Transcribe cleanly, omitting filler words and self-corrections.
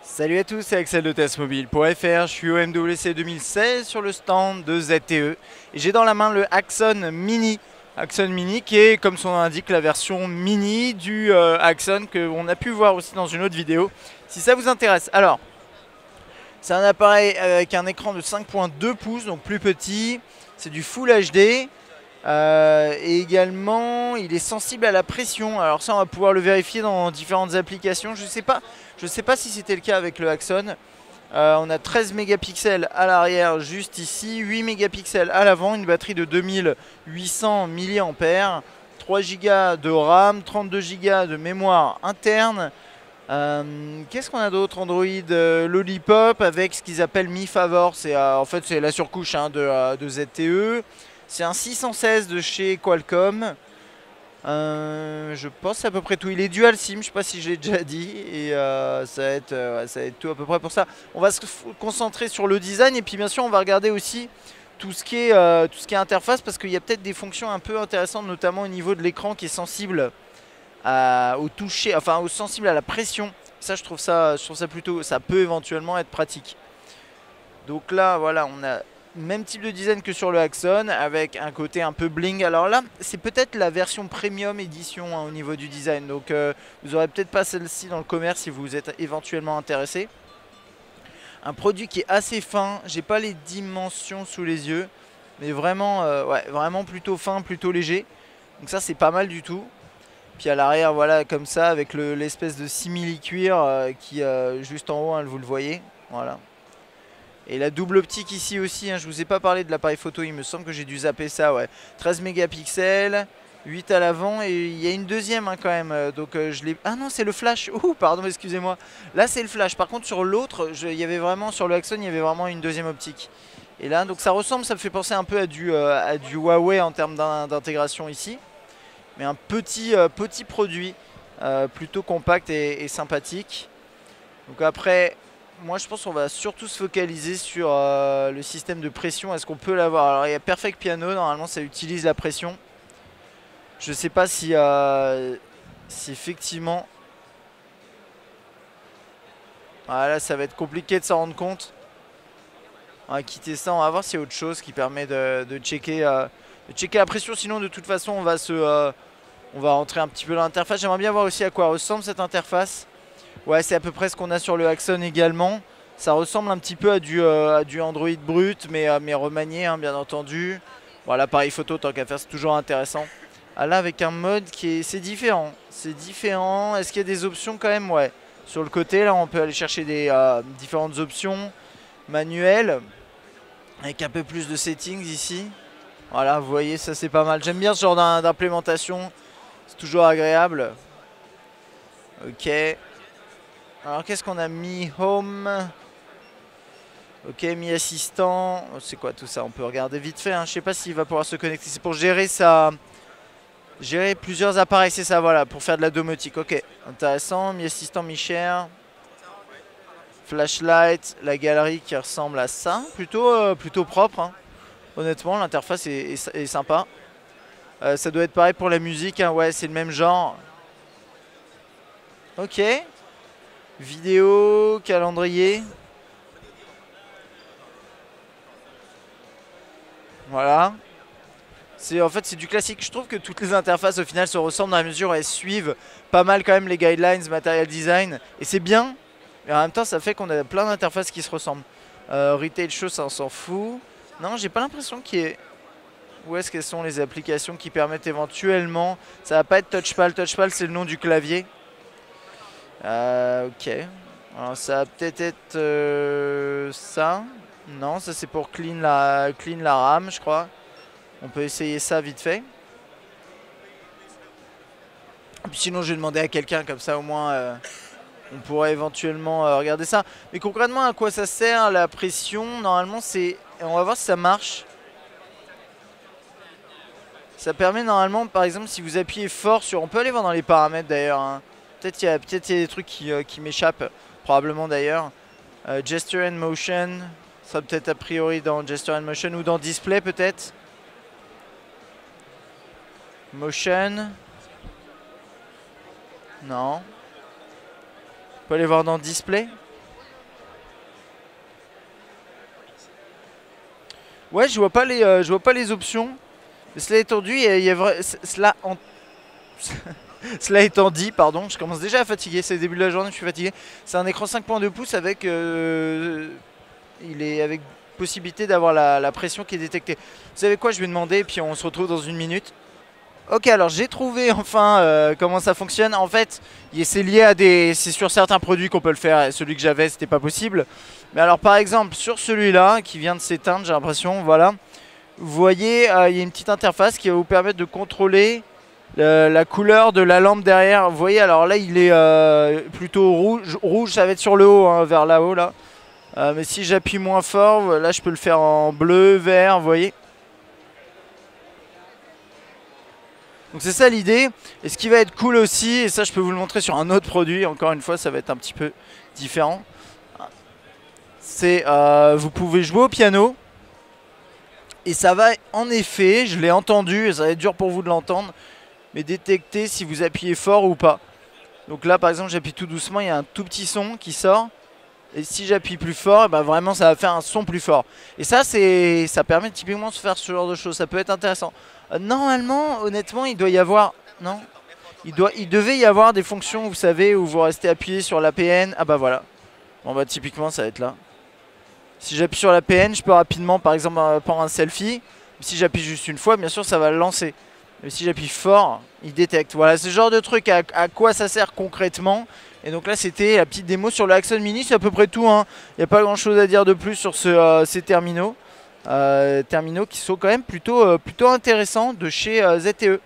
Salut à tous, c'est Axel de testmobile.fr, je suis au MWC 2016 sur le stand de ZTE et j'ai dans la main le Axon Mini. Axon Mini qui est, comme son nom l'indique, la version mini du Axon qu'on a pu voir aussi dans une autre vidéo, si ça vous intéresse. Alors, c'est un appareil avec un écran de 5.2 pouces, donc plus petit, c'est du Full HD. Et également, il est sensible à la pression. Alors ça, on va pouvoir le vérifier dans différentes applications. Je sais pas si c'était le cas avec le Axon. On a 13 mégapixels à l'arrière, juste ici, 8 mégapixels à l'avant, une batterie de 2800 mAh, 3 Go de RAM, 32 Go de mémoire interne. Qu'est-ce qu'on a d'autre? Android Lollipop avec ce qu'ils appellent Mi Favor. En fait, c'est la surcouche de ZTE. C'est un 616 de chez Qualcomm. Je pense c'est à peu près tout. Il est dual SIM, je sais pas si je l'ai déjà dit. Et ça va être tout à peu près pour ça. On va se concentrer sur le design et puis bien sûr on va regarder aussi tout ce qui est interface parce qu'il y a peut-être des fonctions un peu intéressantes, notamment au niveau de l'écran qui est sensible au toucher, enfin sensible à la pression. Ça je trouve ça plutôt, ça peut éventuellement être pratique. Donc là voilà, on a même type de design que sur le Axon avec un côté un peu bling. Alors là c'est peut-être la version premium édition hein, au niveau du design. Donc vous aurez peut-être pas celle-ci dans le commerce si vous êtes éventuellement intéressé. Un produit qui est assez fin. J'ai pas les dimensions sous les yeux. Mais vraiment, ouais, vraiment plutôt fin, plutôt léger. Donc ça c'est pas mal du tout. Puis à l'arrière voilà comme ça avec l'espèce de simili-cuir qui juste en haut hein, vous le voyez. Voilà. Et la double optique ici aussi, hein, je vous ai pas parlé de l'appareil photo, il me semble que j'ai dû zapper ça, ouais. 13 mégapixels, 8 à l'avant et il y a une deuxième hein, quand même. Donc je l'ai... Ah non, c'est le flash. Ouh, pardon, excusez-moi. Là, c'est le flash. Par contre, sur l'autre, il y avait vraiment, sur le Axon, il y avait vraiment une deuxième optique. Et là, donc ça ressemble, ça me fait penser un peu à du Huawei en termes d'intégration ici. Mais un petit produit, plutôt compact et sympathique. Donc après... Moi je pense qu'on va surtout se focaliser sur le système de pression. Est-ce qu'on peut l'avoir? Alors il y a Perfect Piano, normalement ça utilise la pression. Je sais pas si effectivement... Ah là ça va être compliqué de s'en rendre compte. On va quitter ça, on va voir s'il y a autre chose qui permet de checker la pression. Sinon de toute façon on va rentrer un petit peu dans l'interface. J'aimerais bien voir aussi à quoi ressemble cette interface. Ouais, c'est à peu près ce qu'on a sur le Axon également. Ça ressemble un petit peu à du Android brut, mais remanié, hein, bien entendu. Bon, l'appareil photo, tant qu'à faire, c'est toujours intéressant. Ah, là, avec un mode qui est... C'est différent. C'est différent. Est-ce qu'il y a des options quand même? Ouais. Sur le côté, là, on peut aller chercher des différentes options manuelles. Avec un peu plus de settings ici. Voilà, vous voyez, ça c'est pas mal. J'aime bien ce genre d'implémentation. C'est toujours agréable. Ok. Alors qu'est-ce qu'on a mis? Home. Ok, Mi Assistant. C'est quoi tout ça? On peut regarder vite fait. Hein. Je sais pas s'il va pouvoir se connecter. C'est pour gérer gérer plusieurs appareils. C'est ça, voilà. Pour faire de la domotique. Ok, intéressant. Mi Assistant, Mi Share. Flashlight. La galerie qui ressemble à ça. Plutôt propre. Hein. Honnêtement, l'interface est sympa. Ça doit être pareil pour la musique. Hein. Ouais, c'est le même genre. Ok. Vidéo, calendrier. Voilà. En fait, c'est du classique. Je trouve que toutes les interfaces au final se ressemblent dans la mesure où elles suivent pas mal quand même les guidelines Material Design. Et c'est bien. Mais en même temps, ça fait qu'on a plein d'interfaces qui se ressemblent. Retail Show, ça on s'en fout. Non, j'ai pas l'impression qu'il y ait... Où est-ce qu'elles sont les applications qui permettent éventuellement... Ça va pas être Touchpal. Touchpal, c'est le nom du clavier. Ok. Alors ça va peut-être être ça. Non, ça c'est pour clean la RAM, je crois. On peut essayer ça vite fait. Puis sinon, je vais demander à quelqu'un, comme ça au moins on pourrait éventuellement regarder ça. Mais concrètement, à quoi ça sert la pression? Normalement, c'est... On va voir si ça marche. Ça permet normalement, par exemple, si vous appuyez fort sur... On peut aller voir dans les paramètres d'ailleurs. Hein. Peut-être il y a des trucs qui m'échappent. Probablement d'ailleurs. Gesture and Motion. Ça sera peut-être a priori dans Gesture and Motion ou dans Display peut-être. Motion. Non. On peut aller voir dans Display. Ouais, je vois pas les options. Cela étant dit, cela étant dit, pardon, je commence déjà à fatiguer. C'est le début de la journée, je suis fatigué. C'est un écran 5.2 pouces avec, il est avec possibilité d'avoir la pression qui est détectée. Vous savez quoi, je vais demander et puis on se retrouve dans une minute. Ok, alors j'ai trouvé enfin comment ça fonctionne. En fait, c'est lié à des, c'est sur certains produits qu'on peut le faire. Celui que j'avais, c'était pas possible. Mais alors, par exemple, sur celui-là qui vient de s'éteindre, j'ai l'impression, voilà. Vous voyez, il y a une petite interface qui va vous permettre de contrôler la couleur de la lampe derrière. Vous voyez, alors là, il est plutôt rouge. Rouge, ça va être sur le haut, hein, vers là-haut, là. Mais si j'appuie moins fort, là, je peux le faire en bleu, vert, vous voyez. Donc c'est ça l'idée. Et ce qui va être cool aussi, et ça je peux vous le montrer sur un autre produit, encore une fois ça va être un petit peu différent, c'est vous pouvez jouer au piano et ça va en effet, je l'ai entendu et ça va être dur pour vous de l'entendre, mais détecter si vous appuyez fort ou pas. Donc là par exemple j'appuie tout doucement, il y a un tout petit son qui sort. Et si j'appuie plus fort, ben vraiment ça va faire un son plus fort. Et ça, ça permet typiquement de faire ce genre de choses. Ça peut être intéressant. Normalement, honnêtement, il doit y avoir... Non, il devait y avoir des fonctions, vous savez, où vous restez appuyé sur la PN. Ah bah voilà. Bon bah typiquement, ça va être là. Si j'appuie sur la PN, je peux rapidement, par exemple, prendre un selfie. Si j'appuie juste une fois, bien sûr, ça va le lancer. Mais si j'appuie fort, il détecte. Voilà, ce genre de truc, à quoi ça sert concrètement. Et donc là, c'était la petite démo sur le Axon Mini. C'est à peu près tout, hein. Il n'y a pas grand chose à dire de plus sur ces terminaux. Terminaux qui sont quand même plutôt intéressants de chez ZTE.